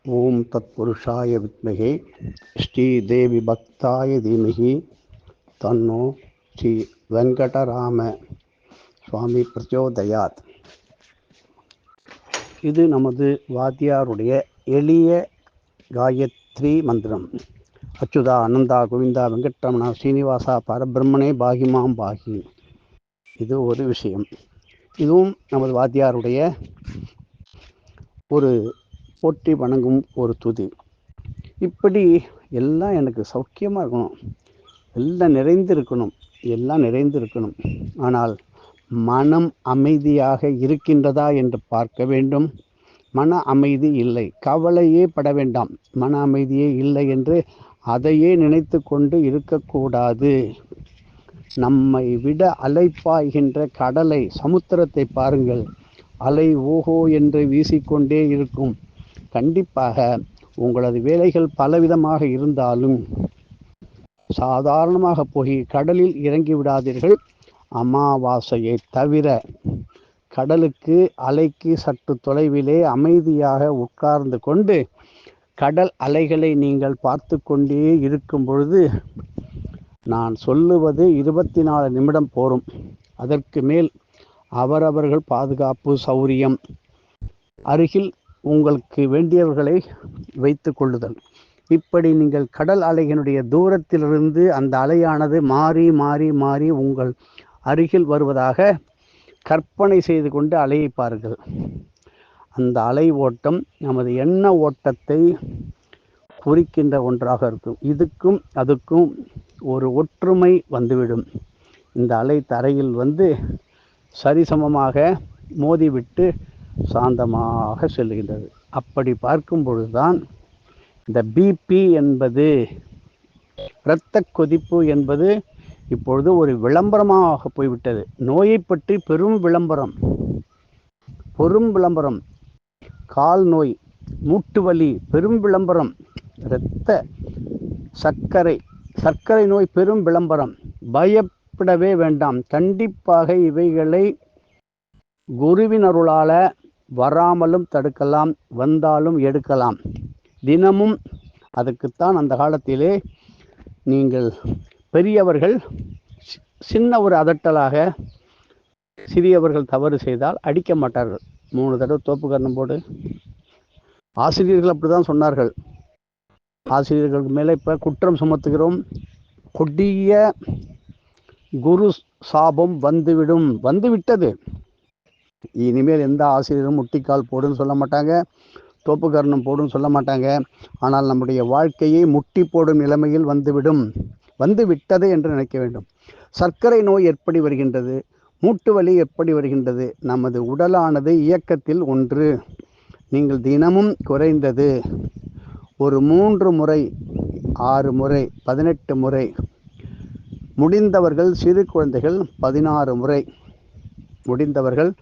ஓம் தத்புருஷாய வித்மகே ஸ்ரீதேவி பக்தாய தீமகி தன்னோ ஸ்ரீ வெங்கடராம சுவாமி பிரச்சோதயாத். இது நமது வாத்தியாருடைய எளிய காயத்ரி மந்திரம். அச்சுதா அனந்தா கோவிந்தா வெங்கட்ரமணா ஸ்ரீனிவாசா பரபிரம்மனே பாகிமாம் பாகி. இது ஒரு விஷயம். இதுவும் நமது வாத்தியாருடைய ஒரு போற்றி வணங்கும் ஒரு துதி. இப்படி எல்லாம் எனக்கு சௌக்கியமாக இருக்கணும், எல்லாம் நிறைந்து இருக்கணும். ஆனால் மனம் அமைதியாக இருக்கின்றதா என்று பார்க்க வேண்டும். மன அமைதி இல்லை, கவலையே பட வேண்டாம். மன அமைதியே இல்லை என்று அதையே நினைத்து கொண்டு இருக்கக்கூடாது. நம்மை விட அலைப்பாய்கின்ற கடலை, சமுத்திரத்தை பாருங்கள். அலை ஓஹோ என்று வீசிக்கொண்டே இருக்கும். கண்டிப்பாக உங்களது வேலைகள் பலவிதமாக இருந்தாலும் சாதாரணமாக போய் கடலில் இறங்கி விடாதீர்கள். அமாவாசையை தவிர கடலுக்கு அலைக்கு சற்று தொலைவிலே அமைதியாக உட்கார்ந்து கொண்டு கடல் அலைகளை நீங்கள் பார்த்து கொண்டே இருக்கும் பொழுது, நான் சொல்லுவது 24 நிமிடம் போரும். அதற்கு மேல் அவரவர்கள் பாதுகாப்பு சௌரியம், அருகில் உங்களுக்கு வேண்டியவர்களை வைத்து கொள்ளுதல். இப்படி நீங்கள் கடல் அலையினுடைய தூரத்திலிருந்து அந்த அலையானது மாறி மாறி மாறி உங்கள் அருகில் வருவதாக கற்பனை செய்து கொண்டு அலையை பாருங்கள். அந்த அலை ஓட்டம் நமது எண்ண ஓட்டத்தை குறிக்கின்ற ஒன்றாக இருக்கும். இதுக்கும் அதுக்கும் ஒரு ஒற்றுமை வந்துவிடும். இந்த அலை தரையில் வந்து சரிசமமாக மோதிவிட்டு சாந்தமாக செல்கின்றது. அப்படி பார்க்கும் பொழுதுதான் இந்த பிபி என்பது, இரத்த கொதிப்பு என்பது இப்பொழுது ஒரு விளம்பரமாக போய்விட்டது. நோயை பற்றி பெரும் விளம்பரம், கால் நோய், மூட்டு வலி பெரும் விளம்பரம், சர்க்கரை நோய் பெரும் விளம்பரம். பயப்படவே வேண்டாம். கண்டிப்பாக இவைகளை குருவின் அருளால வராமலும் தடுக்கலாம், வந்தாலும் எடுக்கலாம். தினமும் அதுக்குத்தான் அந்த காலத்திலே நீங்கள் பெரியவர்கள் சின்ன ஒரு அதட்டலாக சிறியவர்கள் தவறு செய்தால் அடிக்க மாட்டார்கள். 3 தடவை தோப்பு கரணம் போடு. ஆசிரியர்கள் அப்படிதான் சொன்னார்கள். ஆசிரியர்களுக்கு மேலே இப்ப குற்றம் சுமத்துகிறோம். கொடிய குரு சாபம் வந்துவிட்டது. இனிமேல் எந்த ஆசிரியரும் முட்டிக்கால் போடுன்னு சொல்ல மாட்டாங்க, தோப்பு கரணம் போடுன்னு சொல்ல மாட்டாங்க. ஆனால் நம்முடைய வாழ்க்கையை முட்டி போடும் நிலைமையில் வந்து விட்டது என்று நினைக்க வேண்டும். சர்க்கரை நோய் எப்படி வருகின்றது, மூட்டு வலி எப்படி வருகின்றது? நமது உடலானது இயக்கத்தில் ஒன்று. நீங்கள் தினமும் குறைந்தது ஒரு 3 முறை, 6 முறை, 18 முறை, முடிந்தவர்கள் சிறு குழந்தைகள் 16 முறை, முடிந்தவர்கள்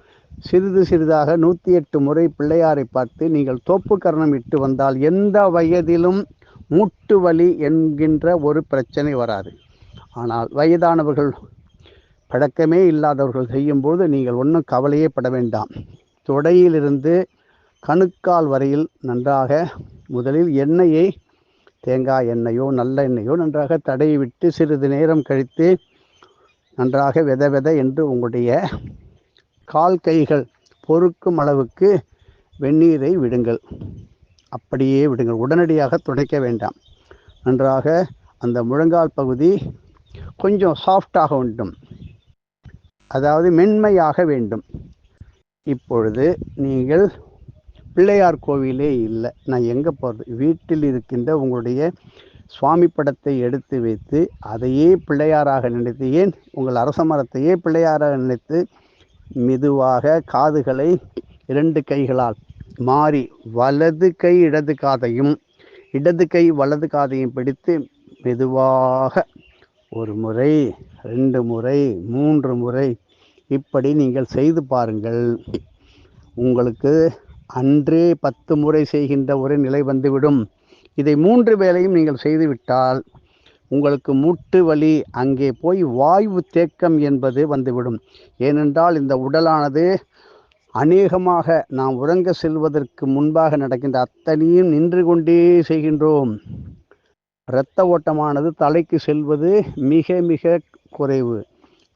சிறிதாக 108 முறை பிள்ளையாரை பார்த்து நீங்கள் தோப்பு கரணம் இட்டு வந்தால் எந்த வயதிலும் மூட்டு வலி என்கின்ற ஒரு பிரச்சனை வராது. ஆனால் வயதானவர்கள், பழக்கமே இல்லாதவர்கள் செய்யும்போது நீங்கள் ஒன்றும் கவலையே பட வேண்டாம். தொடையிலிருந்து கணுக்கால் வரையில் நன்றாக முதலில் எண்ணெயை, தேங்காய் எண்ணெயோ நல்ல எண்ணெயோ நன்றாக தடவி விட்டு சிறிது நேரம் கழித்து நன்றாக வெத என்று உங்களுடைய கால் கைகள் பொறுக்கும் அளவுக்கு வெந்நீரை விடுங்கள். அப்படியே விடுங்கள், உடனடியாக துடைக்க வேண்டாம். நன்றாக அந்த முழங்கால் பகுதி கொஞ்சம் சாஃப்டாக வேண்டும், அதாவது மென்மையாக வேண்டும். இப்பொழுது நீங்கள் பிள்ளையார் கோவிலே இல்லை, நான் எங்கே போகிறது? வீட்டில் இருக்கின்ற உங்களுடைய சுவாமி படத்தை எடுத்து வைத்து அதையே பிள்ளையாராக நினைத்து, ஏன் உங்கள் அரச மரத்தையே பிள்ளையாராக நினைத்து மெதுவாக காதுகளை 2 கைகளால் மாறி வலது கை இடது காதையும் இடது கை வலது காதையும் பிடித்து மெதுவாக 1 முறை, 2 முறை, 3 முறை இப்படி நீங்கள் செய்து பாருங்கள். உங்களுக்கு அன்றே 10 முறை செய்கின்ற ஒரு நிலை வந்துவிடும். இதை 3 வேளையும் நீங்கள் செய்துவிட்டால் உங்களுக்கு மூட்டு வலி அங்கே போய் வாயு தேக்கம் என்பது வந்துவிடும். ஏனென்றால் இந்த உடலானது அநேகமாக நாம் உறங்க செல்வதற்கு முன்பாக நடக்கின்ற அத்தனையும் நின்று கொண்டே செய்கின்றோம். இரத்த ஓட்டமானது தலைக்கு செல்வது மிக மிக குறைவு.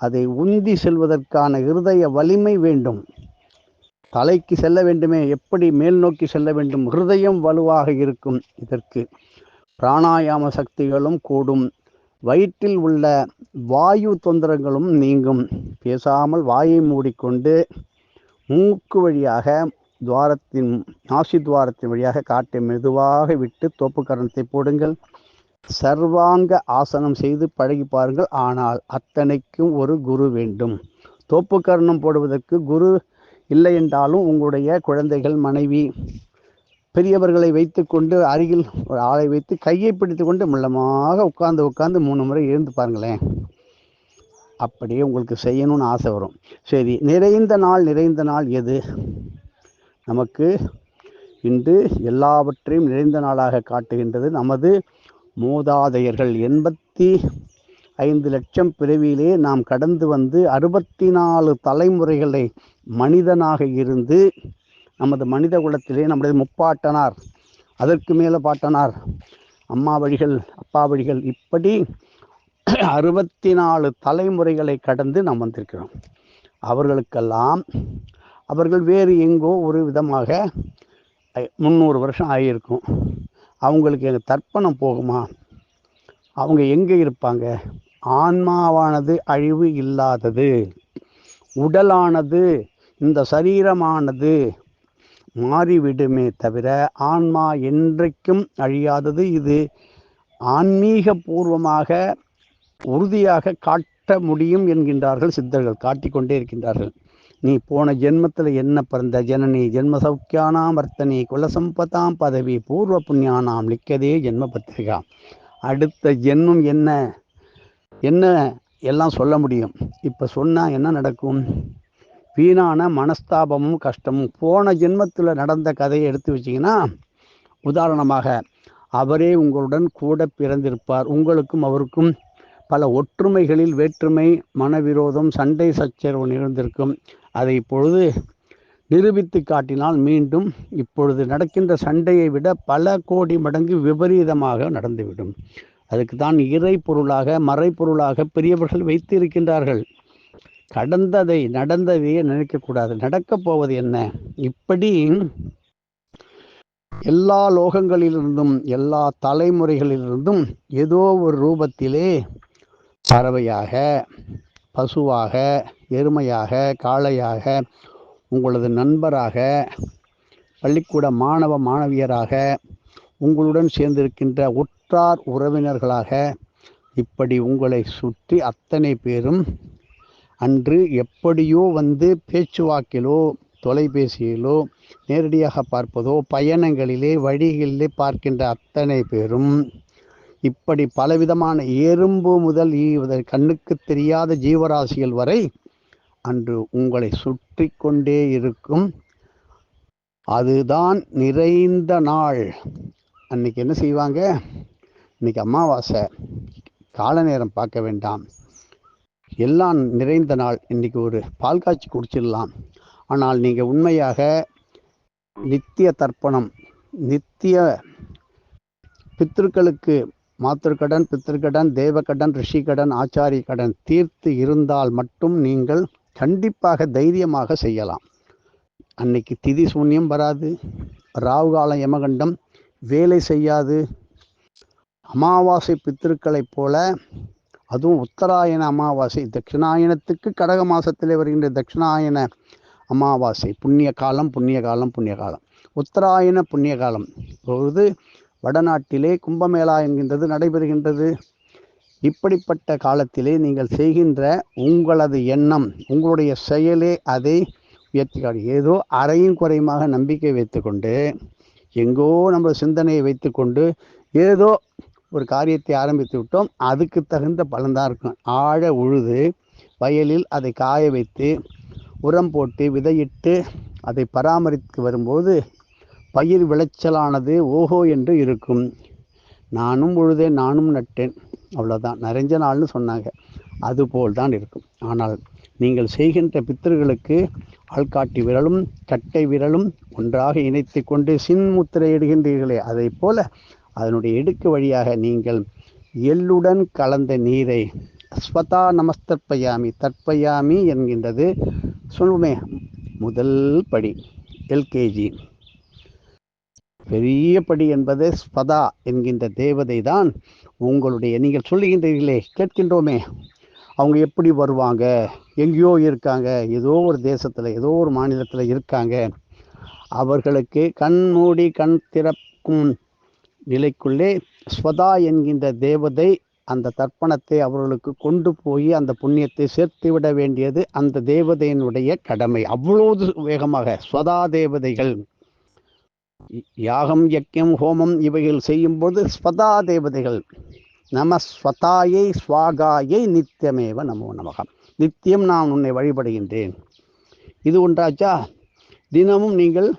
அதை உந்தி செல்வதற்கான இருதய வலிமை வேண்டும். தலைக்கு செல்ல வேண்டுமே, எப்படி மேல் நோக்கி செல்ல வேண்டும்? ஹிருதயம் வலுவாக இருக்கும். இதற்கு பிராணாயாம சக்திகளும் கூடும். வயிற்றில் உள்ள வாயு தொந்தரங்களும் நீங்கும். பேசாமல் வாயை மூடிக்கொண்டு மூக்கு வழியாக நாசி துவாரத்தின் வழியாக காற்றை மெதுவாக விட்டு தோப்பு கரணத்தை போடுங்கள். சர்வாங்க ஆசனம் செய்து பழகி பாருங்கள். ஆனால் அத்தனைக்கும் ஒரு குரு வேண்டும். தோப்பு கரணம் போடுவதற்கு குரு இல்லை என்றாலும் உங்களுடைய குழந்தைகள், மனைவி, பெரியவர்களை வைத்து கொண்டு அருகில் ஒரு ஆளை வைத்து கையை பிடித்து கொண்டு மெல்லமாக உட்கார்ந்து 3 முறை எழுந்து பாருங்களேன். அப்படியே உங்களுக்கு செய்யணும்னு ஆசை வரும். சரி, நிறைந்த நாள் எது? நமக்கு இன்று எல்லாவற்றையும் நிறைந்த நாளாக காட்டுகின்றது நமது மூதாதையர்கள். 85 லட்சம் பிறவியிலே நாம் கடந்து வந்து 64 தலைமுறைகளை மனிதனாக இருந்து நமது மனித குலத்திலே நம்முடைய முப்பாட்டனார், அதற்கு மேலே பாட்டனார், அம்மா வழிகள், அப்பா வழிகள், இப்படி 64 தலைமுறைகளை கடந்து நாம் வந்திருக்கிறோம். அவர்களுக்கெல்லாம் அவர்கள் வேறு எங்கோ ஒரு விதமாக 300 வருஷம் ஆகியிருக்கும். அவங்களுக்கு எங்கள் தர்ப்பணம் போகுமா? அவங்க எங்கே இருப்பாங்க? ஆன்மாவானது அழிவு இல்லாதது. உடலானது, இந்த சரீரமானது மாறிவிடுமே தவிர ஆன்மா என்றைக்கும் அழியாதது. இது ஆன்மீக பூர்வமாக உறுதியாக காட்ட முடியும் என்கின்றார்கள் சித்தர்கள், காட்டிக்கொண்டே இருக்கின்றார்கள். நீ போன ஜென்மத்தில் என்ன பிறந்த? ஜனனி ஜென்ம சௌக்கியானாம் வர்த்தனி குலசம்பதாம் பதவி பூர்வ புண்ணியானாம் லிக்கதே ஜென்ம பத்திரிகா. அடுத்த ஜென்மம் என்ன எல்லாம் சொல்ல முடியும். இப்போ சொன்னால் என்ன நடக்கும்? வீணான மனஸ்தாபமும் கஷ்டமும். போன ஜென்மத்தில் நடந்த கதையை எடுத்து வச்சிங்கன்னா, உதாரணமாக அவரே உங்களுடன் கூட பிறந்திருப்பார். உங்களுக்கும் அவருக்கும் பல ஒற்றுமைகளில் வேற்றுமை, மனவிரோதம், சண்டை சச்சரவு நிகழ்ந்திருக்கும். அதை இப்பொழுது நிரூபித்து காட்டினால் மீண்டும் இப்பொழுது நடக்கின்ற சண்டையை விட பல கோடி மடங்கு விபரீதமாக நடந்துவிடும். அதுக்கு தான் இறை பொருளாக, மறைப்பொருளாக பெரியவர்கள் வைத்து இருக்கின்றார்கள். நடந்ததையே நினைக்கக்கூடாது. நடக்கப் போவது என்ன? இப்படி எல்லா லோகங்களிலிருந்தும், எல்லா தலைமுறைகளிலிருந்தும் ஏதோ ஒரு ரூபத்திலே பறவையாக, பசுவாக, எருமையாக, காளையாக, உங்களது நண்பராக, பள்ளிக்கூட மாணவ மாணவியராக, உங்களுடன் சேர்ந்திருக்கின்ற உற்றார் உறவினர்களாக, இப்படி உங்களை சுற்றி அத்தனை பேரும் அன்று எப்படியோ வந்து பேச்சுவாக்கிலோ, தொலைபேசியிலோ, நேரடியாக பார்ப்பதோ, பயணங்களிலே, வழிகளிலே பார்க்கின்ற அத்தனை பேரும் இப்படி பலவிதமான எறும்பு முதல் கண்ணுக்கு தெரியாத ஜீவராசிகள் வரை அன்று உங்களை சுற்றி கொண்டே இருக்கும். அதுதான் நிறைந்த நாள். அன்னைக்கு என்ன செய்வாங்க? இன்னைக்கு அமாவாசை, கால நேரம் பார்க்க வேண்டாம், எல்லாம் நிறைந்த நாள். இன்னைக்கு ஒரு பால் காய்ச்சி குடிச்சிடலாம். ஆனால் நீங்கள் உண்மையாக நித்திய தர்ப்பணம், நித்திய பித்திருக்களுக்கு மாத்திருக்கடன், பித்திருக்கடன், தேவக்கடன், ரிஷிக்கடன், ஆச்சாரிய கடன் தீர்த்து இருந்தால் மட்டும் நீங்கள் கண்டிப்பாக தைரியமாக செய்யலாம். அன்னைக்கு திதி சூன்யம் வராது, ராவுகாலம் யமகண்டம் வேலை செய்யாது. அமாவாசை பித்திருக்களைப் போல, அதுவும் உத்தராயண அமாவாசை, தட்சிணாயனத்துக்கு கடக மாசத்திலே வருகின்ற தட்சிணாயன அமாவாசை புண்ணிய காலம். உத்தராயண புண்ணிய காலம் பொழுது வடநாட்டிலே கும்பமேளா என்கின்றது நடைபெறுகின்றது. இப்படிப்பட்ட காலத்திலே நீங்கள் செய்கின்ற உங்களது எண்ணம், உங்களுடைய செயலே அதை உயர்த்தி ஏதோ அறையும் குறையுமாக நம்பிக்கை வைத்துக்கொண்டு, எங்கோ நம்ம சிந்தனையை வைத்துக்கொண்டு ஏதோ ஒரு காரியத்தை ஆரம்பித்து விட்டோம், அதுக்கு தகுந்த பலன்தான் இருக்கும். ஆழ உழுது வயலில் அதை காய வைத்து உரம் போட்டு விதையிட்டு அதை பராமரித்து வரும்போது பயிர் விளைச்சலானது ஓஹோ என்று இருக்கும். நானும் உழுதேன், நானும் நட்டேன், அவ்வளோதான், நிறைஞ்ச நாள்னு சொன்னாங்க. அதுபோல் தான் இருக்கும். ஆனால் நீங்கள் செய்கின்ற பித்தர்களுக்கு ஆள்காட்டி விரலும் கட்டை விரலும் ஒன்றாக இணைத்து கொண்டு சின்முத்திரை இடுகின்றீர்களே, அதை போல அதனுடைய இடுக்கு வழியாக நீங்கள் எள்ளுடன் கலந்த நீரை ஸ்வதா நமஸ்தற்பயாமி தற்பயாமி என்கின்றது சொல்லுமே முதல் படி, எல்கேஜி. பெரிய படி என்பது ஸ்வதா என்கின்ற தேவதை தான் உங்களுடைய, நீங்கள் சொல்லுகின்றீர்களே, கேட்கின்றோமே, அவங்க எப்படி வருவாங்க, எங்கேயோ இருக்காங்க, ஏதோ ஒரு தேசத்தில் ஏதோ ஒரு மாநிலத்தில் இருக்காங்க, அவர்களுக்கு கண் மூடி கண் திறக்கும் நிலைக்குள்ளே ஸ்வதா என்கின்ற தேவதை அந்த தர்ப்பணத்தை அவர்களுக்கு கொண்டு போய் அந்த புண்ணியத்தை சேர்த்து விட வேண்டியது அந்த தேவதையினுடைய கடமை. அவ்வளவு வேகமாக ஸ்வதா தேவதைகள் யாகம் யக்ஞம் ஹோமம் இவைகள் செய்யும்போது ஸ்வதா தேவதைகள் நம ஸ்வதாயை ஸ்வாகாயை நித்தியமேவ நமோ நமகம், நித்தியம் நான் உன்னை வழிபடுகின்றேன். இது ஒன்றாச்சா? தினமும் நீங்கள்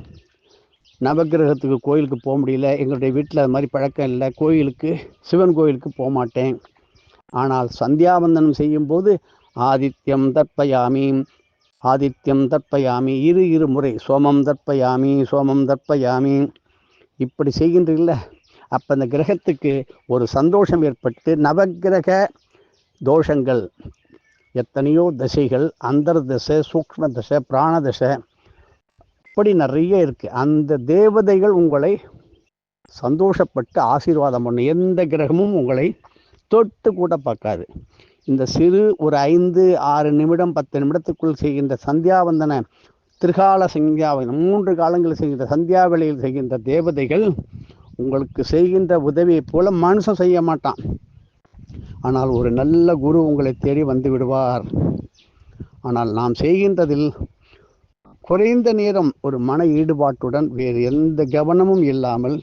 நவகிரகத்துக்கு கோயிலுக்கு போக முடியல, எங்களுடைய வீட்டில் அது மாதிரி பழக்கம் இல்லை, கோயிலுக்கு சிவன் கோயிலுக்கு போக மாட்டேன், ஆனால் சந்தியாவந்தனம் செய்யும்போது ஆதித்யம் தர்ப்பயாமி ஆதித்யம் தர்ப்பயாமி இரு முறை சோமம் தர்ப்பயாமி சோமம் தர்ப்பயாமி இப்படி செய்கின்றீர்கள, அப்போ அந்த கிரகத்துக்கு ஒரு சந்தோஷம் ஏற்பட்டு நவகிரக தோஷங்கள் எத்தனையோ தசைகள், அந்தர்தசை, சூக்ஷ்ம தசை, பிராண தசை, அப்படி நிறைய இருக்குது. அந்த தேவதைகள் உங்களை சந்தோஷப்பட்டு ஆசீர்வாதம் பண்ணும். எந்த கிரகமும் உங்களை தொட்டு கூட பார்க்காது. இந்த சிறு ஒரு 5-6 நிமிடம் 10 நிமிடத்துக்குள் செய்கின்ற சந்தியாவந்தன திரிகால சந்தியாவந்தனம் 3 காலங்களில் செய்கின்ற சந்தியா வேளையில் செய்கின்ற தேவதைகள் உங்களுக்கு செய்கின்ற உதவியைப் போல மனுஷன் செய்ய மாட்டான். ஆனால் ஒரு நல்ல குரு உங்களை தேடி வந்து விடுவார். ஆனால் நாம் செய்கின்றதில் குறைந்த நேரம் ஒரு மன ஈடுபாட்டுடன் வேறு எந்த கவனமும் இல்லாமல்,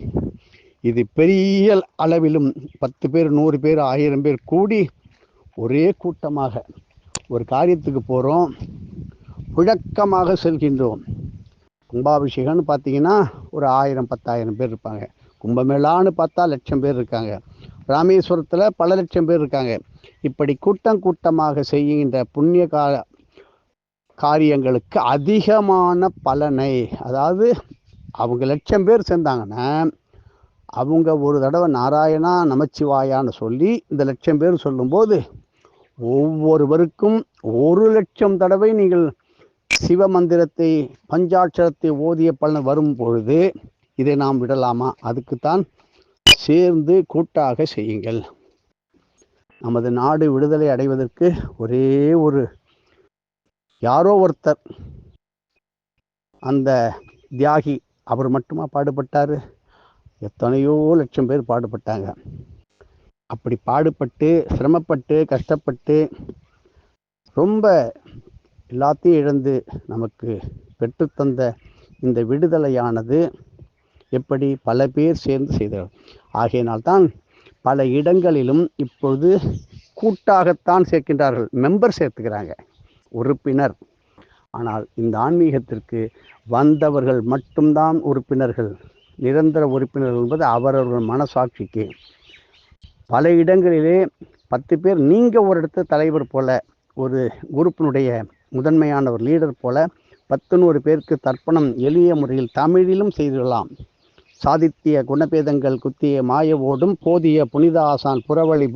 இது பெரிய அளவிலும் 10 பேர் 100 பேர் 1000 பேர் கூடி ஒரே கூட்டமாக ஒரு காரியத்துக்கு போகிறோம், புழக்கமாக செல்கின்றோம். கும்பாபிஷேகம்னு பார்த்தீங்கன்னா ஒரு 1000-10,000 பேர் இருப்பாங்க. கும்பமேளான்னு பார்த்தா 1,00,000 பேர் இருக்காங்க. ராமேஸ்வரத்தில் பல லட்சம் பேர் இருக்காங்க. இப்படி கூட்டமாக செய்கின்ற புண்ணிய காரியங்களுக்கு அதிகமான பலனை, அதாவது அவங்க 1,00,000 பேர் சேர்ந்தாங்கன்னா அவங்க ஒரு தடவை நாராயணா நமச்சிவாயான்னு சொல்லி இந்த 1,00,000 பேர் சொல்லும்போது ஒவ்வொருவருக்கும் 1,00,000 தடவை நீங்கள் சிவ மந்திரத்தை பஞ்சாட்சரத்தை ஓதிய பலன் வரும் பொழுது இதை நாம் விடலாமா? அதுக்குத்தான் சேர்ந்து கூட்டாக செய்யுங்கள். நமது நாடு விடுதலை அடைவதற்கு ஒரே ஒரு யாரோ ஒருத்தர், அந்த தியாகி, அவர் மட்டுமா பாடுபட்டார்? எத்தனையோ லட்சம் பேர் பாடுபட்டாங்க. அப்படி பாடுபட்டு சிரமப்பட்டு கஷ்டப்பட்டு ரொம்ப எல்லாத்தையும் இழந்து நமக்கு பெற்றுத்தந்த இந்த விடுதலையானது எப்படி பல பேர் சேர்ந்து செய்தார். ஆகையினால்தான் பல இடங்களிலும் இப்பொழுது கூட்டாகத்தான் சேர்க்கின்றார்கள், மெம்பர் சேர்த்துக்கிறாங்க, உறுப்பினர். ஆனால் இந்த ஆன்மீகத்திற்கு வந்தவர்கள் மட்டும்தான் உறுப்பினர்கள். நிரந்தர உறுப்பினர்கள் என்பது அவரவர்கள் மனசாட்சிக்கு. பல இடங்களிலே 10 பேர், நீங்கள் ஒரு இடத்துல தலைவர் போல, ஒரு குரூப்பினுடைய முதன்மையான ஒரு லீடர் போல 10-100 பேருக்கு தர்ப்பணம் எளிய முறையில் தமிழிலும் செய்துள்ளலாம். சாதித்திய குணபேதங்கள் குத்திய மாய ஓடும் போதிய புனித ஆசான் புறவழி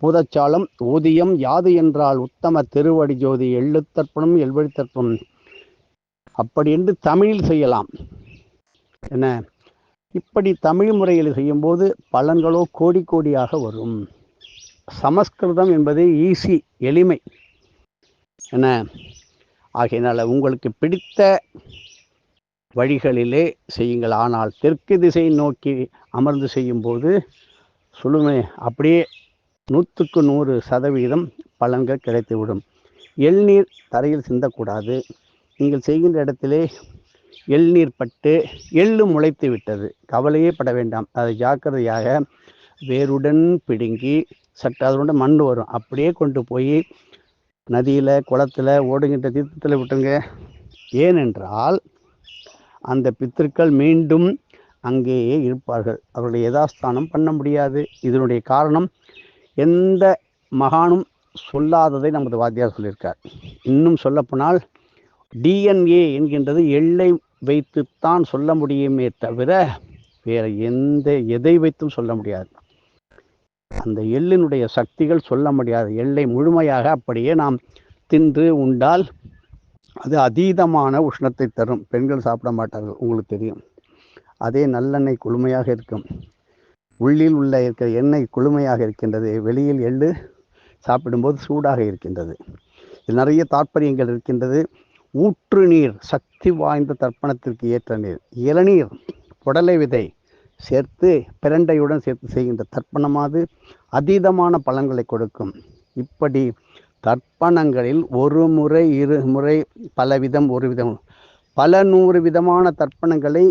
பூதச்சாலம் ஊதியம் யாது என்றால் உத்தம திருவடி ஜோதி எள்ளுத்தர்ப்பணம் எல்வழி தர்ப்பணம் அப்படி என்று தமிழில் செய்யலாம். என்ன, இப்படி தமிழ் முறையில் செய்யும்போது பலன்களோ கோடி கோடியாக வரும். சமஸ்கிருதம் என்பது ஈஸி, எளிமை. என்ன, ஆகையினால உங்களுக்கு பிடித்த வழிகளிலே செய்யுங்கள். ஆனால் தெற்கு திசை நோக்கி அமர்ந்து செய்யும்போது சொல்லுமே அப்படியே 100க்கு 100% பலன்கள் கிடைத்துவிடும். எள்நீர் தரையில் சிந்தக்கூடாது. நீங்கள் செய்கின்ற இடத்திலே எள்நீர் பட்டு எள்ளு முளைத்து விட்டது, கவலையே பட வேண்டாம். அதை ஜாக்கிரதையாக வேருடன் பிடுங்கி சற்று அதனுடன் மண் வரும், அப்படியே கொண்டு போய் நதியில் குளத்தில் ஓடுகின்ற தீர்த்தத்தில் விட்டுருங்க. ஏனென்றால் அந்த பித்திருக்கள் மீண்டும் அங்கேயே இருப்பார்கள். அவருடைய யதாஸ்தானம் பண்ண முடியாது. இதனுடைய காரணம், எந்த மகானும் சொல்லாததை நமது வாத்தியார் சொல்லியிருக்கார். இன்னும் சொல்லப்போனால் டிஎன்ஏ என்கின்றது எள்ளை வைத்துத்தான் சொல்ல முடியுமே தவிர வேற எதை வைத்தும் சொல்ல முடியாது. அந்த எள்ளினுடைய சக்திகள் சொல்ல முடியாது. எள்ளை முழுமையாக அப்படியே நாம் தின்று உண்டால் அது அதீதமான உஷ்ணத்தை தரும். பெண்கள் சாப்பிட மாட்டார்கள், உங்களுக்கு தெரியும். அதே நல்லெண்ணெய் குளுமையாக இருக்கும். உள்ளில் உள்ள இருக்கிற எண்ணெய் குளுமையாக இருக்கின்றது, வெளியில் எள்ளு சாப்பிடும்போது சூடாக இருக்கின்றது. இது நிறைய தாற்பயங்கள் இருக்கின்றது. ஊற்று நீர் சக்தி வாய்ந்த தர்ப்பணத்திற்கு ஏற்ற நீர். இளநீர், புடலை விதை சேர்த்து பிரண்டையுடன் சேர்த்து செய்கின்ற தர்ப்பணமாவது அதீதமான பலன்களை கொடுக்கும். இப்படி தர்ப்பணங்களில் ஒரு முறை, இருமுறை, பலவிதம், ஒரு விதம், பல 100 விதமான தர்ப்பணங்களை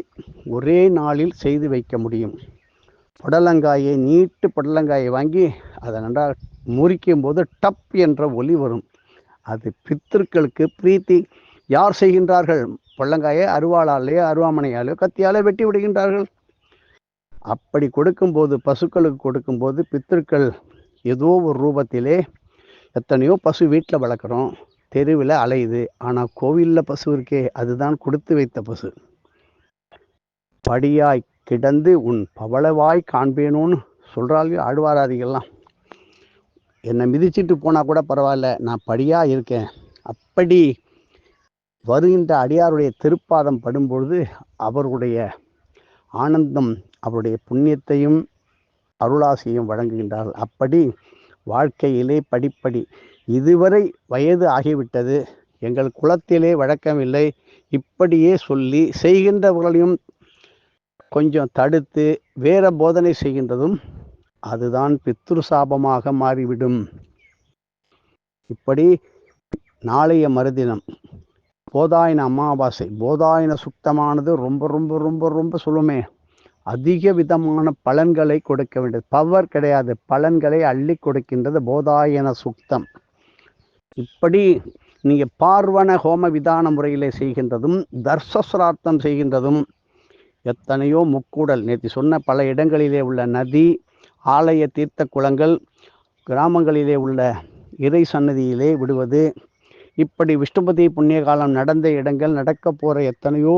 ஒரே நாளில் செய்து வைக்க முடியும். புடலங்காயை, நீட்டு புடலங்காயை வாங்கி அதை நன்றாக முறிக்கும் போது டப் என்ற ஒலி வரும். அது பித்திருக்களுக்கு பிரீத்தி. யார் செய்கின்றார்கள்? புடலங்காயை அருவாளாலேயோ அருவாமனையாலேயோ கத்தியாலே வெட்டி விடுகின்றார்கள். அப்படி கொடுக்கும்போது, பசுக்களுக்கு கொடுக்கும்போது பித்திருக்கள் ஏதோ ஒரு ரூபத்திலே, எத்தனையோ பசு வீட்டில் வளர்க்குறோம், தெருவில் அலையுது. ஆனால் கோவிலில் பசு இருக்கே, அதுதான் கொடுத்து வைத்த பசு. படியாய் கிடந்து உன் பவளவாய் காண்பேனோன்னு சொல்கிறாள் ஆழ்வாராதிகள்லாம். என்னை மிதிச்சிட்டு போனால் கூட பரவாயில்ல, நான் படியாக இருக்கேன். அப்படி வருகின்ற அடியாருடைய திருப்பாதம் படும்பொழுது அவருடைய ஆனந்தம், அவருடைய புண்ணியத்தையும் அருளாசியும் வழங்குகின்றார்கள். அப்படி வாழ்க்கையிலே படிப்படி இதுவரை வயது ஆகிவிட்டது, எங்கள் குலத்திலே வழக்கமில்லை, இப்படியே சொல்லி செய்கின்றவர்களையும் கொஞ்சம் தடுத்து வேற போதனை செய்கின்றதும் அதுதான் பித்ரு சாபமாக மாறிவிடும். இப்படி நாளைய மறுதினம் போதாயன அமாவாசை. போதாயன சுத்தமானது ரொம்ப ரொம்ப ரொம்ப ரொம்ப சொல்லுமே, அதிக விதமான பலன்களை கொடுக்க வேண்டியது. பவர் கிடையாது, பலன்களை அள்ளி கொடுக்கின்றது போதாயன சுத்தம். இப்படி நீங்கள் பார்வண ஹோம விதான முறையிலே செய்கின்றதும், தர்சஸ்ரார்த்தம் செய்கின்றதும், எத்தனையோ முக்கூடல், நேற்று சொன்ன பல இடங்களிலே உள்ள நதி, ஆலய தீர்த்த குளங்கள், கிராமங்களிலே உள்ள இறை சன்னதியிலே விடுவது, இப்படி விஷ்ணுபதி புண்ணிய காலம் நடந்த இடங்கள், நடக்க போகிற எத்தனையோ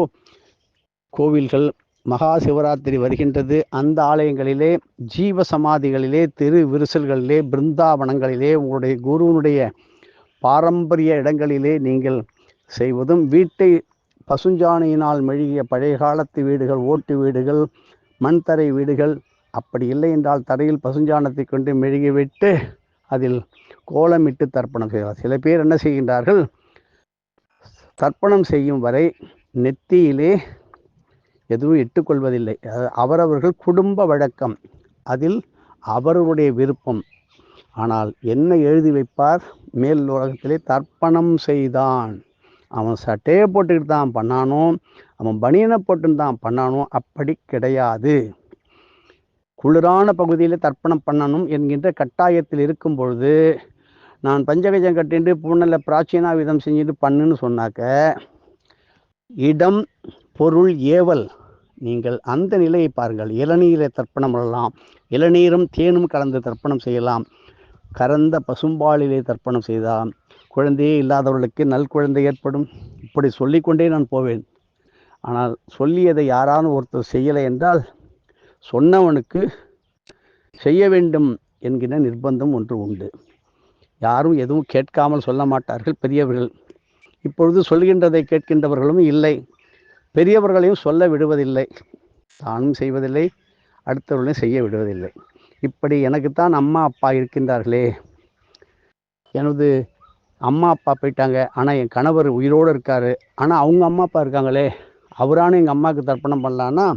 கோவில்கள், மகா சிவராத்திரி வருகின்றது, அந்த ஆலயங்களிலே, ஜீவ சமாதிகளிலே, திரு விரிசல்களிலே, பிருந்தாவனங்களிலே, உங்களுடைய குருவனுடைய பாரம்பரிய இடங்களிலே நீங்கள் செய்வதும், வீட்டை பசுஞ்சாணியினால் மெழுகிய பழைய காலத்து வீடுகள், ஓட்டு வீடுகள், மண்தரை வீடுகள், அப்படி இல்லை என்றால் தரையில் பசுஞ்சாணத்தை கொண்டு மெழுகி விட்டு அதில் கோலமிட்டு தர்ப்பணம் செய்வார். சில பேர் என்ன செய்கின்றார்கள், தர்ப்பணம் செய்யும் வரை நெத்தியிலே எதுவும் இட்டுக்கொள்வதில்லை. அவரவர்கள் குடும்ப வழக்கம், அதில் அவர்களுடைய விருப்பம். ஆனால் என்ன எழுதி வைப்பார் மேல் உலகத்திலே, தர்ப்பணம் செய்தான், அவன் சட்டையை போட்டுக்கிட்டு தான் பண்ணானோ, அவன் பனியனை போட்டுன்னு தான் பண்ணானோ, அப்படி கிடையாது. குளிரான பகுதியில் தர்ப்பணம் பண்ணணும் என்கின்ற கட்டாயத்தில் இருக்கும் பொழுது, நான் பஞ்சகஜம் கட்டிட்டு பூனலில் பிராச்சீனா விதம் செஞ்சுட்டு பண்ணுன்னு சொன்னாக்க, இடம் பொருள் ஏவல், நீங்கள் அந்த நிலையை பாருங்கள். இளநீரை தர்ப்பணம் பண்ணலாம், இளநீரும் தேனும் கலந்து தர்ப்பணம் செய்யலாம், கறந்த பசும்பாலிலே தர்ப்பணம் செய்தால் குழந்தையே இல்லாதவர்களுக்கு நல் குழந்தை ஏற்படும். இப்படி சொல்லிக்கொண்டே நான் போவேன். ஆனால் சொல்லியதை யாராலும் ஒருத்தர் செய்யலை என்றால் சொன்னவனுக்கு செய்ய வேண்டும் என்கிற நிர்பந்தம் ஒன்று உண்டு. யாரும் எதுவும் கேட்காமல் சொல்ல மாட்டார்கள் பெரியவர்கள். இப்பொழுது சொல்கின்றதை கேட்கின்றவர்களும் இல்லை, பெரியவர்களையும் சொல்ல விடுவதில்லை, தானும் செய்வதில்லை, அடுத்தவர்களையும் செய்ய விடுவதில்லை. இப்படி எனக்குத்தான் அம்மா அப்பா இருக்கின்றார்களே, எனது அம்மா அப்பா போயிட்டாங்க, ஆனால் என் கணவர் உயிரோடு இருக்கார், ஆனால் அவங்க அம்மா அப்பா இருக்காங்களே, அவரானு எங்கள் அம்மாவுக்கு தர்ப்பணம் பண்ணலான்னா,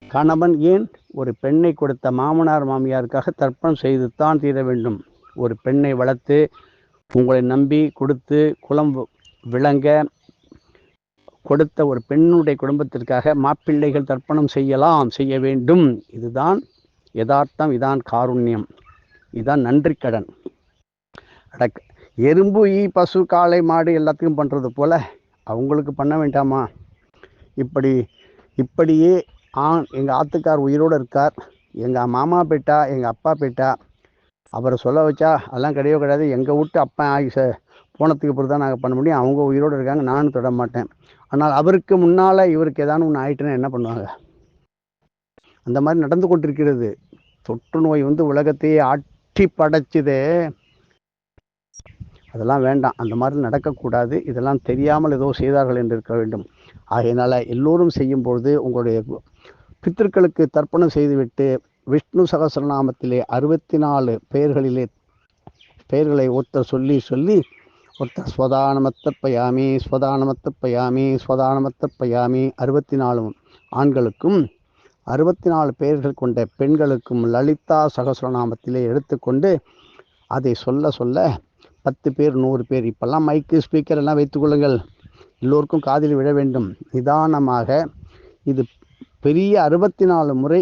கணவன் ஏன் ஒரு பெண்ணை கொடுத்த மாமனார் மாமியாருக்காக தர்ப்பணம் செய்து தான் தீர வேண்டும். ஒரு பெண்ணை வளர்த்து உங்களை நம்பி கொடுத்து குலம் விளங்க கொடுத்த ஒரு பெண்ணுடைய குடும்பத்திற்காக மாப்பிள்ளைகள் தர்ப்பணம் செய்யலாம், செய்ய வேண்டும். இதுதான் யதார்த்தம், இதான் காருண்யம், இதுதான் நன்றி கடன். எறும்பு, ஈ, பசு, காளை, மாடு எல்லாத்துக்கும் பண்ணுறது போல் அவங்களுக்கு பண்ண வேண்டாமா? இப்படியே எங்கள் ஆத்துக்கார் உயிரோடு இருக்கார், எங்கள் மாமா போயிட்டா, எங்கள் அப்பா போயிட்டா, அவரை சொல்ல வச்சா அதெல்லாம் கிடையவே கிடையாது, எங்கள் வீட்டு அப்பன் ஆயுச போனதுக்கு பிறகு தான் நாங்கள் பண்ண முடியும், அவங்க உயிரோடு இருக்காங்க, நானும் தொட மாட்டேன். ஆனால் அவருக்கு முன்னால் இவருக்கு ஏதாவது ஒன்று ஆயிட்டுன்னா என்ன பண்ணுவாங்க? அந்த மாதிரி நடந்து கொண்டிருக்கிறது. தொற்று நோய் உலகத்தையே ஆட்டி படைச்சுதே. அதெல்லாம் வேண்டாம், அந்த மாதிரி நடக்கக்கூடாது. இதெல்லாம் தெரியாமல் ஏதோ செய்தார்கள் என்று இருக்க வேண்டும். ஆகையினால எல்லோரும் செய்யும்பொழுது உங்களுடைய பித்திருக்களுக்கு தர்ப்பணம் செய்துவிட்டு விஷ்ணு சகஸ்ரநாமத்திலே 64 பெயர்களை ஒருத்தர் சொல்லி சொல்லி ஒருத்தர் ஸ்வதானமத்தப்பயாமி ஸ்வதானமத்தப்பயாமி ஸ்வதானமத்தப்பயாமி 64 ஆண்களுக்கும் 64 பெயர்கள் கொண்ட பெண்களுக்கும் லலிதா சகஸ்ரநாமத்திலே எடுத்துக்கொண்டு அதை சொல்ல சொல்ல 10 பேர் 100 பேர், இப்பெல்லாம் மைக்கு ஸ்பீக்கர் எல்லாம் வைத்துக்கொள்ளுங்கள், எல்லோருக்கும் காதில் விழ வேண்டும். நிதானமாக இது பெரிய 64 முறை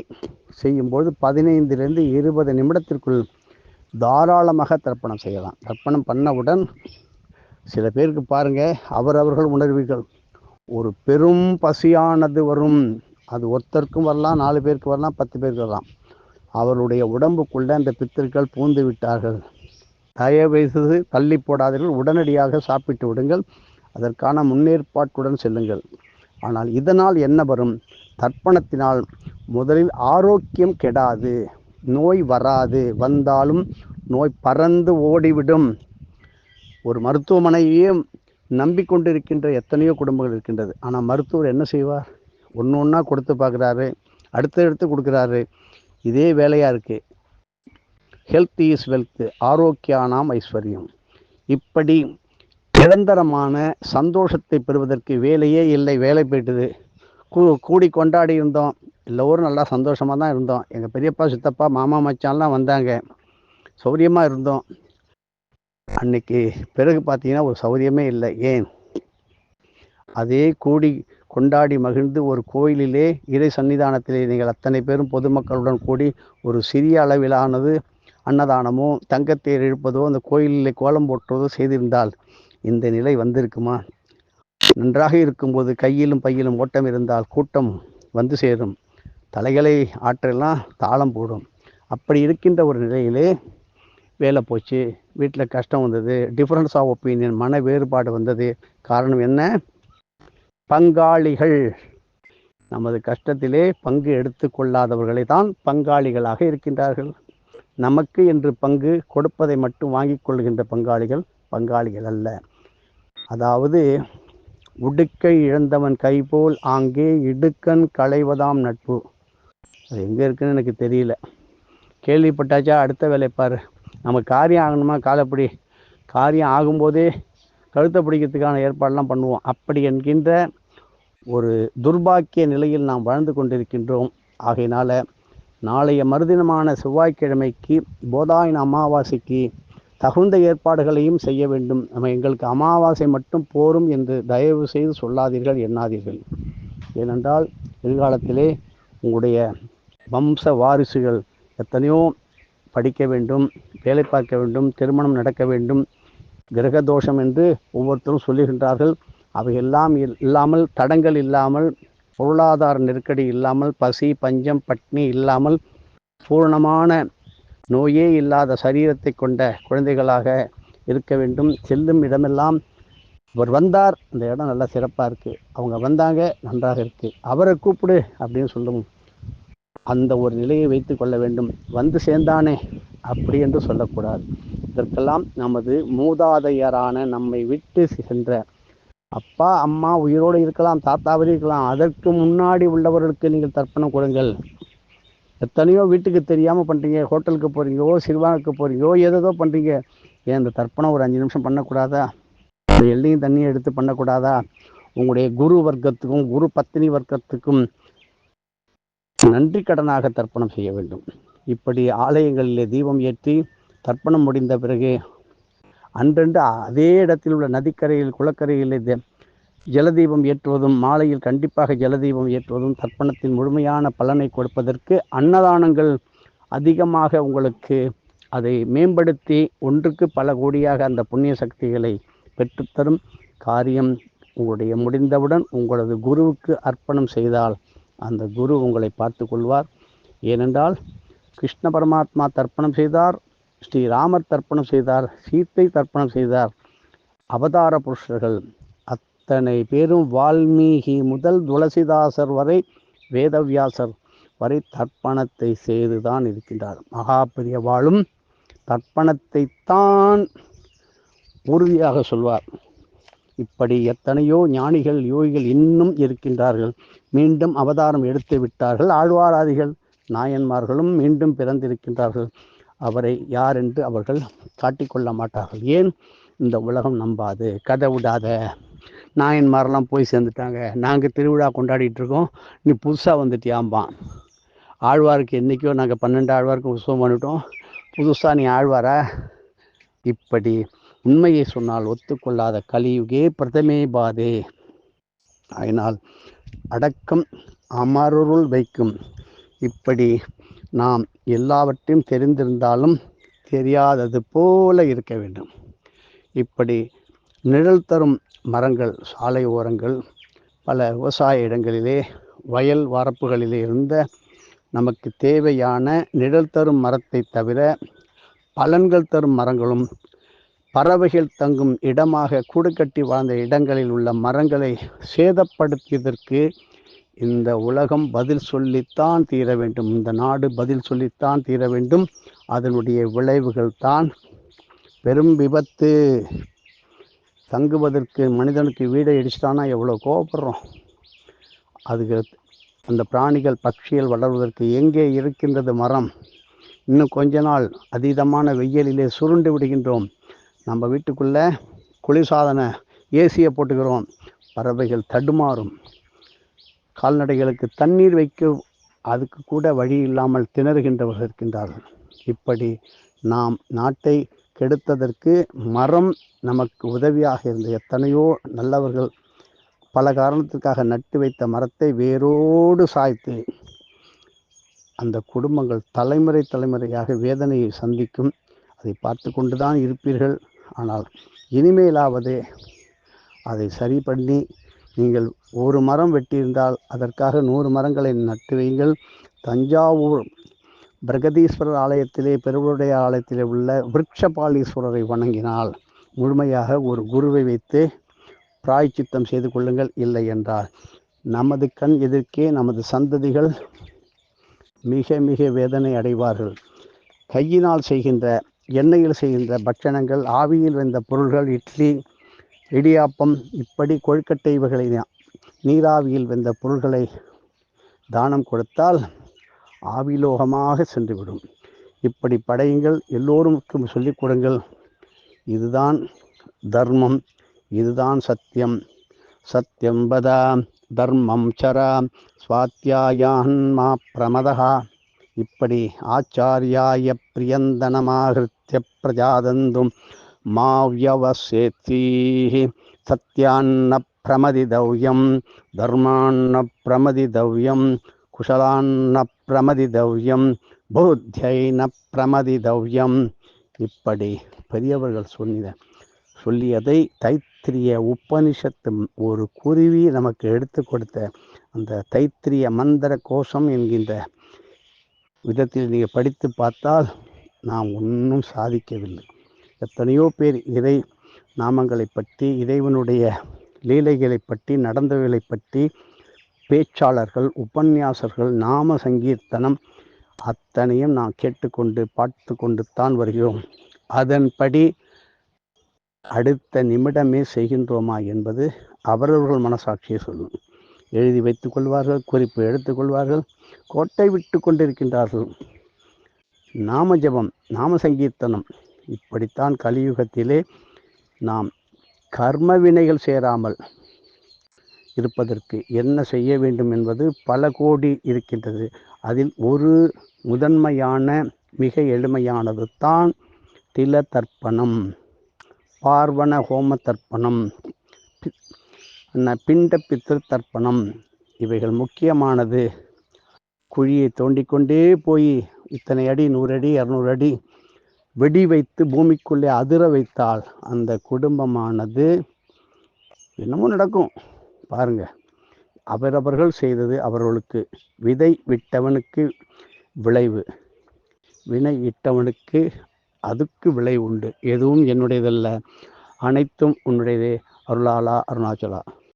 செய்யும்போது 15லிருந்து 20 நிமிடத்திற்குள் தாராளமாக தர்ப்பணம் செய்யலாம். தர்ப்பணம் பண்ணவுடன் சில பேருக்கு பாருங்க, அவரவர்கள் உணர்வீர்கள், ஒரு பெரும் பசியானது வரும். அது ஒருத்தருக்கும் வரலாம், 4 பேருக்கு வரலாம், 10 பேருக்கு வரலாம். அவருடைய உடம்புக்குள்ள அந்த பித்தர்கள் பூந்து விட்டார்கள். தயவுசெய்து தள்ளி போடாதீர்கள், உடனடியாக சாப்பிட்டு விடுங்கள். அதற்கான முன்னேற்பாட்டுடன் செல்லுங்கள். ஆனால் இதனால் என்ன வரும்? தர்ப்பணத்தினால் முதலில் ஆரோக்கியம் கெடாது, நோய் வராது, வந்தாலும் நோய் பறந்து ஓடிவிடும். ஒரு மருத்துவமனையே நம்பிக்கொண்டிருக்கின்ற எத்தனையோ குடும்பங்கள் இருக்கின்றது. ஆனால் மருத்துவர் என்ன செய்வார்? ஒன்று ஒன்றா கொடுத்து பார்க்குறாரு, அடுத்து கொடுக்குறாரு. இதே வேலையாக இருக்குது. ஹெல்த் இஸ் வெல்த், ஆரோக்கியானாம் ஐஸ்வர்யம். இப்படி நிரந்தரமான சந்தோஷத்தை பெறுவதற்கு வேலையே இல்லை. வேலை போயிட்டுது, கூடி கொண்டாடி இருந்தோம், எல்லோரும் நல்லா சந்தோஷமாக தான் இருந்தோம். எங்கள் பெரியப்பா சித்தப்பா மாமா மச்சான்லாம் வந்தாங்க, சௌரியமாக இருந்தோம். அன்னைக்கு பிறகு பார்த்தீங்கன்னா ஒரு சௌரியமே இல்லை. ஏன்? அதே கூடி கொண்டாடி மகிழ்ந்து ஒரு கோயிலிலே இறை சன்னிதானத்திலே நீங்கள் அத்தனை பேரும் பொதுமக்களுடன் கூடி ஒரு சிறிய அளவிலானது அன்னதானமோ தங்கத்தேர் இழுப்பதோ அந்த கோயிலிலே கோலம் போட்டுவதோ செய்திருந்தால் இந்த நிலை வந்திருக்குமா? நன்றாக இருக்கும்போது கையிலும் பையிலும் ஓட்டம் இருந்தால் கூட்டம் வந்து சேரும், தலைகளை ஆற்றெல்லாம் தாளம் போடும். அப்படி இருக்கின்ற ஒரு நிலையிலே வேலை போச்சு, வீட்டில் கஷ்டம் வந்தது, டிஃப்ரென்ஸ் ஆஃப் ஒப்பீனியன், மன வேறுபாடு வந்தது. காரணம் என்ன? பங்காளிகள். நமது கஷ்டத்திலே பங்கு எடுத்து கொள்ளாதவர்களை தான் பங்காளிகளாக இருக்கின்றார்கள். நமக்கு என்று பங்கு கொடுப்பதை மட்டும் வாங்கி கொள்கின்ற பங்காளிகள் அல்ல. அதாவது உடுக்கை இழந்தவன் கைபோல் ஆங்கே இடுக்கன் களைவதாம் நட்பு. அது எங்கே இருக்குன்னு எனக்கு தெரியல. கேள்விப்பட்டாச்சா? அடுத்த வேலை பாரு. நம்ம காரியம் ஆகணுமா, காலப்படி காரியம் ஆகும்போதே கழுத்தை பிடிக்கிறதுக்கான ஏற்பாடெல்லாம் பண்ணுவோம். அப்படி என்கின்ற ஒரு துர்பாக்கிய நிலையில் நாம் வாழ்ந்து கொண்டிருக்கின்றோம். ஆகையினால நாளைய மறுதினமான செவ்வாய்க்கிழமைக்கு போதாயன அமாவாசைக்கு தகுந்த ஏற்பாடுகளையும் செய்ய வேண்டும். நம்ம எங்களுக்கு அமாவாசை மட்டும் போரும் என்று தயவு செய்து சொல்லாதீர்கள், எண்ணாதீர்கள். ஏனென்றால் எதிர்காலத்திலே உங்களுடைய வம்ச வாரிசுகள் எத்தனையோ படிக்க வேண்டும், வேலை பார்க்க வேண்டும், திருமணம் நடக்க வேண்டும், கிரகதோஷம் என்று ஒவ்வொருத்தரும் சொல்லுகின்றார்கள். அவையெல்லாம் இல்லாமல், தடங்கள் இல்லாமல், பொருளாதார நெருக்கடி இல்லாமல், பசி பஞ்சம் பட்னி இல்லாமல், பூரணமான நோயே இல்லாத சரீரத்தை கொண்ட குழந்தைகளாக இருக்க வேண்டும். செல்லும் இடமெல்லாம் அவர் வந்தார், இந்த இடம் நல்லா சிறப்பாக இருக்குது, அவங்க வந்தாங்க நன்றாக இருக்குது, அவரை கூப்பிடு அப்படின்னு சொல்லும் அந்த ஒரு நிலையை வைத்து கொள்ள வேண்டும். வந்து சேர்ந்தானே அப்படி என்று சொல்லக்கூடாது. இதற்கெல்லாம் நமது மூதாதையரான நம்மை விட்டு சென்ற அப்பா அம்மா உயிரோடு இருக்கலாம், தாத்தாவரி இருக்கலாம், அதற்கு முன்னாடி உள்ளவர்களுக்கு நீங்கள் தர்ப்பணம் கொடுங்கள். எத்தனையோ வீட்டுக்கு தெரியாமல் பண்ணுறீங்க, ஹோட்டலுக்கு போகிறீங்கோ, சிறுவானுக்கு போகிறீங்கோ, ஏதோ பண்ணுறீங்க. ஏன் இந்த தர்ப்பணம் ஒரு 5 நிமிஷம் பண்ணக்கூடாதா? எள்ளையும் தண்ணியை எடுத்து பண்ணக்கூடாதா? உங்களுடைய குரு வர்க்கத்துக்கும் குரு பத்தினி வர்க்கத்துக்கும் நன்றி கடனாக தர்ப்பணம் செய்ய வேண்டும். இப்படி ஆலயங்களிலே தீபம் ஏற்றி தர்ப்பணம் முடிந்த பிறகு அன்றென்று அதே இடத்தில் உள்ள நதிக்கரையில் குளக்கரையில் ஜலதீபம் ஏற்றுவதும், மாலையில் கண்டிப்பாக ஜலதீபம் ஏற்றுவதும் தர்ப்பணத்தின் முழுமையான பலனை கொடுப்பதற்கு அன்னதானங்கள் அதிகமாக உங்களுக்கு அதை மேம்படுத்தி ஒன்றுக்கு பல கோடியாக அந்த புண்ணிய சக்திகளை பெற்றுத்தரும் காரியம். உங்களுடைய முடிந்தவுடன் உங்களது குருவுக்கு அர்ப்பணம் செய்தால் அந்த குரு உங்களை பார்த்து கொள்வார். ஏனென்றால் கிருஷ்ண பரமாத்மா தர்ப்பணம் செய்தார், ஸ்ரீராமர் தர்ப்பணம் செய்தார், சீத்தை தர்ப்பணம் செய்தார். அவதார புருஷர்கள் அத்தனை பேரும் வால்மீகி முதல் துளசிதாசர் வரை, வேதவியாசர் வரை தர்ப்பணத்தை செய்துதான் இருக்கின்றார். மகாபெரியவாளும் தர்ப்பணத்தைத்தான் உறுதியாக சொல்வார். இப்படி எத்தனையோ ஞானிகள் யோகிகள் இன்னும் இருக்கின்றார்கள். மீண்டும் அவதாரம் எடுத்து விட்டார்கள். ஆழ்வாராதிகள் நாயன்மார்களும் மீண்டும் பிறந்திருக்கின்றார்கள். அவரை யார் என்று அவர்கள் காட்டிக்கொள்ள மாட்டார்கள். ஏன்? இந்த உலகம் நம்பாது. கதை விடாத, நாயன்மாரெல்லாம் போய் சேர்ந்துட்டாங்க, நாங்கள் திருவிழா கொண்டாடிட்டு இருக்கோம், நீ புதுசாக வந்துட்டியாம்பான். ஆழ்வாருக்கு என்றைக்கோ நாங்கள் 12 ஆழ்வாருக்கு உற்சவம் பண்ணிட்டோம், புதுசாக நீ ஆழ்வாரா? இப்படி உண்மையை சொன்னால் ஒத்துக்கொள்ளாத கலியுகே பிரதமே பாதே. அதனால் அடக்கம் அமருள் வைக்கும். இப்படி நாம் எல்லாவற்றையும் தெரிந்திருந்தாலும் தெரியாதது போல இருக்க வேண்டும். இப்படி நிழல் தரும் மரங்கள் சாலை ஓரங்கள், பல விவசாய இடங்களிலே, வயல் வரப்புகளிலே இருந்த நமக்கு தேவையான நிழல் தரும் மரத்தை தவிர பலன்கள் தரும் மரங்களும், பறவைகள் தங்கும் இடமாக கூடு கட்டி வாழ்ந்த இடங்களில் உள்ள மரங்களை சேதப்படுத்தியதற்கு இந்த உலகம் பதில் சொல்லித்தான் தீர வேண்டும். இந்த நாடு பதில் சொல்லித்தான் தீர வேண்டும். அதனுடைய விளைவுகள் தான் பெரும் விபத்து. தங்குவதற்கு மனிதனுக்கு வீடை இடிச்சிட்டானா எவ்வளோ கோவப்படுறோம். அதுக்கு அந்த பிராணிகள் பட்சிகள் வளர்வதற்கு எங்கே இருக்கின்றது மரம்? இன்னும் கொஞ்ச நாள் அதீதமான வெயிலிலே சுருண்டு விடுகின்றோம். நம்ம வீட்டுக்குள்ளே குளிர்சாதன ஏசியை போட்டுக்கிறோம். பறவைகள் தடுமாறும். கால்நடைகளுக்கு தண்ணீர் வைக்க அதுக்கு கூட வழி இல்லாமல் திணறுகின்றவர்கள் இருக்கின்றார்கள். இப்படி நாம் நாட்டை கெடுத்ததற்கு மரம் நமக்கு உதவியாக இருந்த எத்தனையோ நல்லவர்கள் பல காரணத்துக்காக நட்டு வைத்த மரத்தை வேரோடு சாய்த்து அந்த குடும்பங்கள் தலைமுறையாக வேதனையை சந்திக்கும். அதை பார்த்து கொண்டுதான் இருப்பீர்கள். ஆனால் இனிமேலாவது அதை சரி பண்ணி, நீங்கள் ஒரு மரம் வெட்டியிருந்தால் அதற்காக 100 மரங்களை நட்டு வையுங்கள். தஞ்சாவூர் பிரகதீஸ்வரர் ஆலயத்திலே, பெருவுடைய ஆலயத்திலே உள்ள விருட்சபாலீஸ்வரரை வணங்கினால், முழுமையாக ஒரு குருவை வைத்து பிராய்ச்சித்தம் செய்து கொள்ளுங்கள். இல்லை என்றால் நமது கண் எதிர்க்கே நமது சந்ததிகள் மிக மிக வேதனை அடைவார்கள். கையினால் செய்கின்ற, எண்ணெயில் செய்கின்ற பட்சணங்கள், ஆவியில் வெந்த பொருள்கள், இட்லி, இடியாப்பம், இப்படி கொழுக்கட்டை இவைகளை நீராவியில் வெந்த பொருள்களை தானம் கொடுத்தால் ஆவிலோகமாக சென்றுவிடும். இப்படி படையுங்கள், எல்லோருக்கும் சொல்லிக் கொடுங்கள். இதுதான் தர்மம், இதுதான் சத்தியம். சத்தியம் வத தர்மம் சர ஸ்வாத்தியாயான்மா பிரமதா. இப்படி ஆச்சாரியாய பிரியந்தனமாகிருத்திய பிரஜாதந்தும் மாவ்யவசேத்தி. சத்யான்ன பிரமதிதவ்யம் தர்மான்ன பிரமதிதவ்யம் குஷலான்ன பிரமதிதவ்யம் புத்தியைன பிரமதிதவ்யம். இப்படி பெரியவர்கள் சொல்லியதை தைத்திரிய உபனிஷத்து ஒரு குருவி நமக்கு எடுத்து கொடுத்த அந்த தைத்திரிய மந்திர கோஷம் என்கின்ற விதத்தில் நீங்கள் படித்து பார்த்தால் நாம் ஒன்றும் சாதிக்கவில்லை. எத்தனையோ பேர் இறை நாமங்களை பற்றி, இறைவனுடைய லீலைகளை பற்றி, நடந்தவைகளை பற்றி பேச்சாளர்கள், உபன்யாசர்கள், நாம சங்கீர்த்தனம் அத்தனையும் நாம் கேட்டுக்கொண்டு பார்த்து கொண்டு தான் வருகிறோம். அதன்படி அடுத்த நிமிடமே செய்கின்றோமா என்பது அவரவர்கள் மனசாட்சியை சொல்லும். எழுதி வைத்துக் கொள்வார்கள், குறிப்பு எடுத்துக்கொள்வார்கள், கோட்டை விட்டு கொண்டிருக்கின்றார்கள். நாம ஜபம், நாம சங்கீர்த்தனம், இப்படித்தான் கலியுகத்திலே நாம் கர்ம வினைகள் சேராமல் இருப்பதற்கு என்ன செய்ய வேண்டும் என்பது பல கோடி இருக்கின்றது. அதில் ஒரு முதன்மையான மிக எளிமையானது தான் தில தர்ப்பணம், பார்வண ஹோம தர்ப்பணம், பிண்ட பித்ரு தர்ப்பணம். இவைகள் முக்கியமானது. குழியை தோண்டிக்கொண்டே போய் இத்தனை அடி, 100 அடி, 200 அடி வெடி வைத்து பூமிக்குள்ளே அதிர வைத்தால் அந்த குடும்பமானது என்னமோ நடக்கும். பாருங்க, அவரவர்கள் செய்தது அவர்களுக்கு. விதை விட்டவனுக்கு விளைவு, வினை இட்டவனுக்கு அதுக்கு விலை உண்டு. எதுவும் என்னுடையதல்ல, அனைத்தும் உன்னுடையதே. அருளாளா அருணாச்சலா.